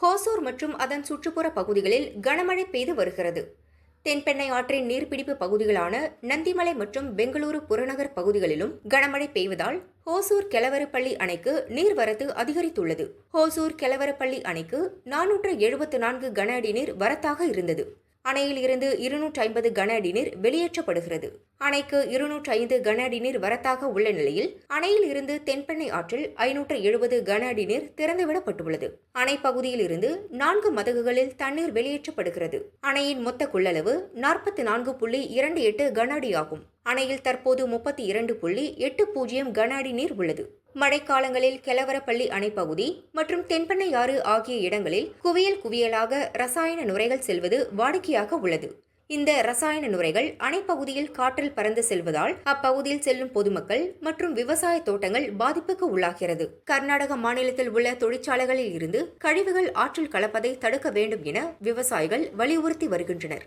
ஹோசூர் மற்றும் அதன் சுற்றுப்புற பகுதிகளில் கனமழை பெய்து வருகிறது. தென்பெண்ணை ஆற்றின் நீர்பிடிப்பு பகுதிகளான நந்திமலை மற்றும் பெங்களூரு புறநகர் பகுதிகளிலும் கனமழை பெய்வதால் ஹோசூர் கெலவரப்பள்ளி அணைக்கு நீர்வரத்து அதிகரித்துள்ளது. ஹோசூர் கெலவரப்பள்ளி அணைக்கு 474 கன அடி நீர் வரத்தாக இருந்தது. அணையில் இருந்து 250 கன அடி நீர் வெளியேற்றப்படுகிறது. அணைக்கு 205 கன அடி நீர் வரத்தாக உள்ள நிலையில் அணையில் இருந்து தென்பெண்ணை ஆற்றில் 570 கன அடி நீர் திறந்துவிடப்பட்டுள்ளது. அணை பகுதியில் இருந்து 4 மதகுகளில் தண்ணீர் வெளியேற்றப்படுகிறது. அணையின் மொத்த கொள்ளளவு 44.28 கன அடி ஆகும். அணையில் தற்போது 32.80 கன அடி நீர் உள்ளது. மழைக்காலங்களில் கெலவரப்பள்ளி அணைப்பகுதி மற்றும் தென்பெண்ணை ஆறு ஆகிய இடங்களில் குவியலாக ரசாயன நுரைகள் செல்வது வாடிக்கையாக உள்ளது. இந்த ரசாயன நுரைகள் அணைப்பகுதியில் காற்றில் பறந்து செல்வதால் அப்பகுதியில் செல்லும் பொதுமக்கள் மற்றும் விவசாய தோட்டங்கள் பாதிப்புக்கு உள்ளாகிறது. கர்நாடக மாநிலத்தில் உள்ள தொழிற்சாலைகளில் இருந்து கழிவுகள் ஆற்றில் கலப்பதை தடுக்க வேண்டும் என விவசாயிகள் வலியுறுத்தி வருகின்றனர்.